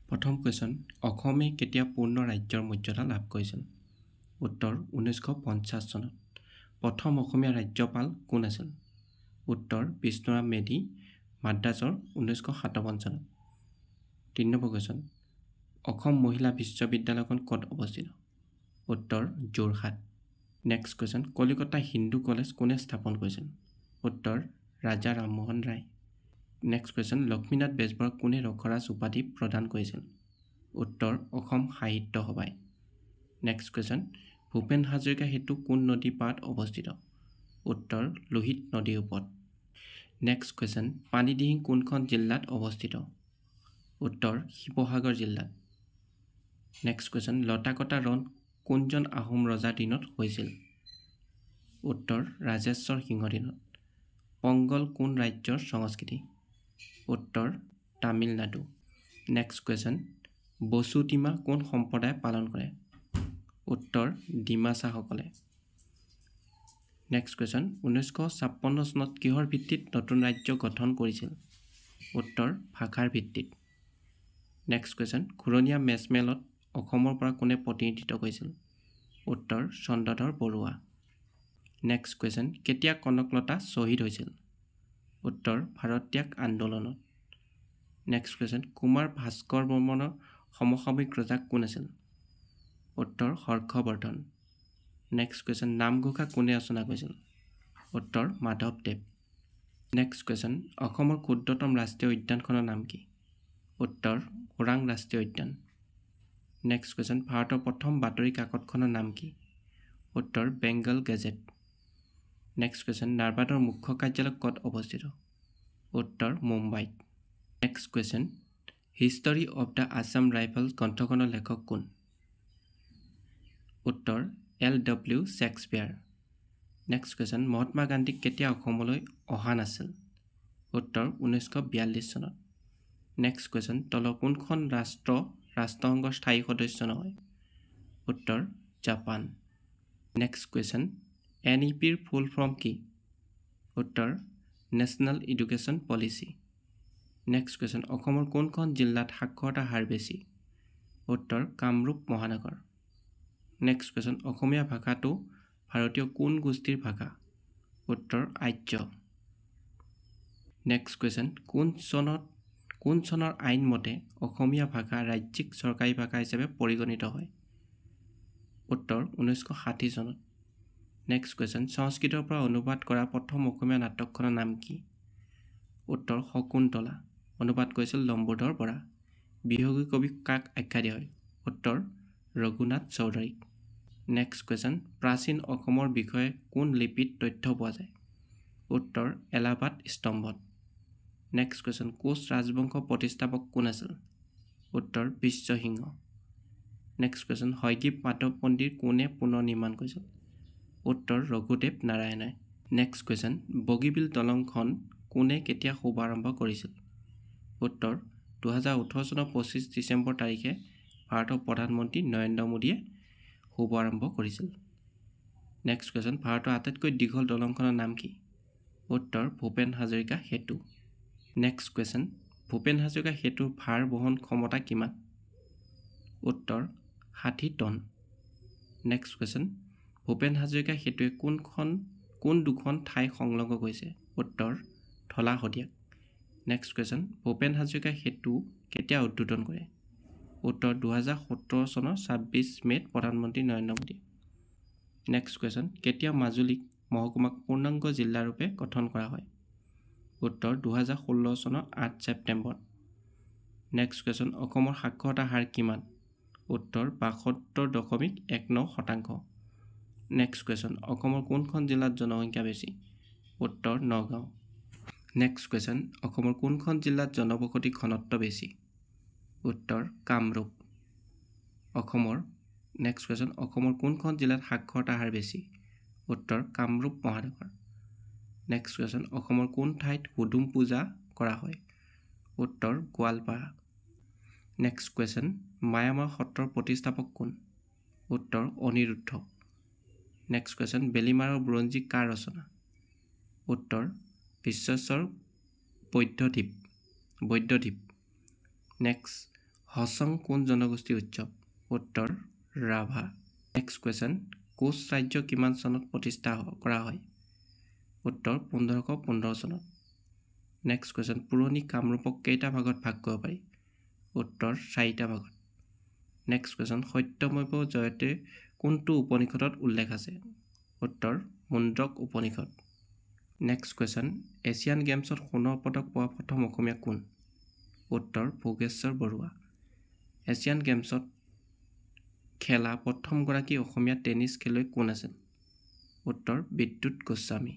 প্ৰথম কুৱেশ্যন অসমে কেতিয়া পূৰ্ণ ৰাজ্যৰ মৰ্যাদা লাভ কৰিছিল উত্তৰ 1950 চনত প্ৰথম অসমীয়া ৰাজ্যপাল কোন আছিল উত্তৰ বিষ্ণুৰাম মেধি মাদ্ৰাজৰ 1957 চনত 3 নম্বৰ কুৱেশ্যন অসম মহিলা বিশ্ববিদ্যালয়খন ক'ত অৱস্থিত উত্তৰ Jorhat next question Kolkata Hindu college কোনে স্থাপন কৰিছিল উত্তৰ ৰাজা ৰামমোহন ৰায় নেক্সট কুৱেশ্যন লক্ষ্মীনাথ বেজবৰুৱাক কোনে ৰখৰাজ উপাধি প্ৰদান কৰিছিল উত্তৰ অসম সাহিত্য সভাই নেক্সট কুৱেশ্যন ভূপেন হাজৰিকা সেতু কোন নদী পাৰত অৱস্থিত উত্তৰ লোহিত নদীৰ ওপৰত নেক্সট কুৱেশ্যন পানীদিহিং কোনখন জিলাত অৱস্থিত উত্তৰ শিৱসাগৰ জিলাত নেক্সট কুৱেশ্যন লতাকটা ৰণ কোনজন আহোম ৰজাৰ দিনত হৈছিল উত্তৰ ৰাজেশ্বৰ সিংহৰ দিনত পংগল কোন ৰাজ্যৰ সংস্কৃতি উত্তৰ তামিলনাডু নেক্সট কুৱেশ্যন বসুতিমা কোন সম্প্ৰদায়ে পালন কৰে উত্তৰ ডিমাছাসকলে নেক্সট কুৱেশ্যন 1956 চনত কিহৰ ভিত্তিত নতুন ৰাজ্য গঠন কৰিছিল উত্তৰ ভাষাৰ ভিত্তিত নেক্সট কুৱেশ্যন ঘূৰণীয়া মেজমেলত অসমৰ পৰা কোনে প্ৰতিনিধিত্ব কৰিছিল উত্তৰ চন্দ্ৰধৰ বৰুৱা নেক্সট কুৱেশ্যন কেতিয়া কনকলতা শ্বহীদ হৈছিল উত্তৰ ভাৰত ত্যাগ আন্দোলনত নেক্সট কুৱেশ্যন কুমাৰ ভাস্কৰ বৰ্মনৰ সমসাময়িক ৰজা কোন আছিল উত্তৰ হৰ্ষবৰ্ধন নেক্সট কুৱেশ্যন নামঘোষা কোনে ৰচনা কৰিছিল উত্তৰ মাধৱদেৱ নেক্সট কুৱেশ্যন অসমৰ ক্ষুদ্ৰতম ৰাষ্ট্ৰীয় উদ্যানখনৰ নাম কি উত্তৰ ওৰাং ৰাষ্ট্ৰীয় উদ্যান নেক্সট কুৱেশ্যন ভাৰতৰ প্ৰথম বাতৰি কাকতখনৰ নাম কি উত্তৰ বেংগল গেজেট নেক্সট কুৱেশ্যন নাৰ্বাদৰ মুখ্য কাৰ্যালয় ক'ত অৱস্থিত উত্তৰ মুম্বাইত next question history of the Assam rifles গ্ৰন্থখনৰ লেখক কোন উত্তৰ LW Shakespeare next question Mahatma Gandhi কেতিয়া অসমলৈ অহা নাছিল উত্তৰ 1942 চনত নেক্সট কুৱেশ্যন তলৰ কোনখন ৰাষ্ট্ৰসংঘৰ স্থায়ী সদস্য নহয় উত্তৰ জাপান নেক্সট কুৱেশ্যন NEPৰ ফুল ফৰ্ম কি উত্তৰ national education policy next question অসমৰ কোনখন জিলাত সাক্ষৰতা হাৰ বেছি উত্তৰ কামৰূপ মহানগৰ নেক্সট কুৱেশ্যন অসমীয়া ভাষাটো ভাৰতীয় কোন গোষ্ঠীৰ ভাষা উত্তৰ আৰ্য নেক্সট কুৱেশ্যন কোন চনৰ আইন মতে অসমীয়া ভাষা ৰাজ্যিক চৰকাৰী ভাষা হিচাপে পৰিগণিত হয় উত্তৰ 1960 চনত নেক্সট কুৱেশ্যন সংস্কৃতৰ পৰা অনুবাদ কৰা প্ৰথম অসমীয়া নাটকখনৰ নাম কি উত্তৰ শকুন্তলা অনুবাদ কৰিছিল লম্বোধৰ বৰা বিহগী কবি কাক আখ্যা দিয়া হয় উত্তৰ ৰঘুনাথ চৌধুৰীক নেক্সট কুৱেশ্যন প্ৰাচীন অসমৰ বিষয়ে কোন লিপিত তথ্য পোৱা যায় উত্তৰ এলাহাবাদ স্তম্ভত নেক্সট কুৱেশ্যন কোচ ৰাজবংশৰ প্ৰতিষ্ঠাপক কোন আছিল উত্তৰ বিশ্বসিংহ নেক্সট কুৱেশ্যন হয়গ্ৰীৱ মাধৱ মন্দিৰ কোনে পুনৰ নিৰ্মাণ কৰিছিল উত্তৰ ৰঘুদেৱ নাৰায়ণে নেক্সট কুৱেশ্যন বগীবিল দলংখন কোনে কেতিয়া শুভাৰম্ভ কৰিছিল উত্তৰ 2018 চনৰ 25 ডিচেম্বৰ তাৰিখে ভাৰতৰ প্ৰধানমন্ত্ৰী নৰেন্দ্ৰ মোদীয়ে শুভাৰম্ভ কৰিছিল নেক্সট কুৱেশ্যন ভাৰতৰ আটাইতকৈ দীঘল দলংখনৰ নাম কি উত্তৰ ভূপেন হাজৰিকা সেতু নেক্সট কুৱেশ্যন ভূপেন হাজৰিকা সেতুৰ ভাৰ বহন ক্ষমতা কিমান উত্তৰ 60 ton next question Bhupen Hazarika সেতুৱে কোন দুখন ঠাই সংলগ্ন কৰিছে উত্তৰ ধলা শদিয়াক নেক্সট কুৱেশ্যন ভূপেন হাজৰিকা সেতু কেতিয়া উদ্বোধন কৰে উত্তৰ 2017 চনৰ 26 মে'ত প্ৰধানমন্ত্ৰী নৰেন্দ্ৰ মোদী নেক্সট কুৱেশ্যন কেতিয়া মাজুলীক মহকুমাক পূৰ্ণাংগ জিলাৰূপে গঠন কৰা হয় উত্তৰ 2016 চনৰ 8 ছেপ্টেম্বৰ নেক্সট কুৱেশ্যন অসমৰ সাক্ষৰতা হাৰ কিমান উত্তৰ 72.19% নেক্সট কুৱেশ্যন অসমৰ কোনখন জিলাত জনসংখ্যা বেছি উত্তৰ নগাঁও নেক্সট কুৱেশ্যন অসমৰ কোনখন জিলাত জনবসতি ঘনত্ব বেছি উত্তৰ কামৰূপ নেক্সট কুৱেশ্যন অসমৰ কোনখন জিলাত সাক্ষৰতা হাৰ বেছি উত্তৰ কামৰূপ মহানগৰ নেক্সট কুৱেশ্যন অসমৰ কোন ঠাইত হুদুম পূজা কৰা হয় উত্তৰ গোৱালপাৰা নেক্সট কুৱেশ্যন মায়ামাৰ সত্ৰৰ প্ৰতিষ্ঠাপক কোন উত্তৰ অনিৰুদ্ধ নেক্সট কুৱেশ্যন বেলিমাৰৰ বুৰঞ্জী কাৰ ৰচনা উত্তৰ বিশ্বেশ্বৰ বৈদ্যদ্বীপ নেক্সট হছং কোন জনগোষ্ঠীৰ উৎসৱ? উত্তৰ ৰাভা। নেক্সট কুৱেশ্যন, কোচ ৰাজ্য কিমান চনত প্ৰতিষ্ঠা কৰা হয়? উত্তৰ 1515 চনত। নেক্সট কুৱেশ্যন, পুৰণি কামৰূপক কেইটা ভাগত ভাগ কৰিব পাৰি? উত্তৰ 4টা ভাগত। নেক্সট কুৱেশ্যন, সত্যমেৱ জয়তে কোনটো উপনিষদত উল্লেখ আছে? উত্তৰ Mundaka Upanishad. Next question, Asian গেমছত সোণৰ পদক পোৱা প্ৰথম অসমীয়া কোন? উত্তৰ ভোগেশ্বৰ বৰুৱা। এছিয়ান গেমছত খেলা প্ৰথমগৰাকী অসমীয়া টেনিছ খেলুৱৈ কোন আছিল? উত্তৰ বিদ্যুৎ গোস্বামী।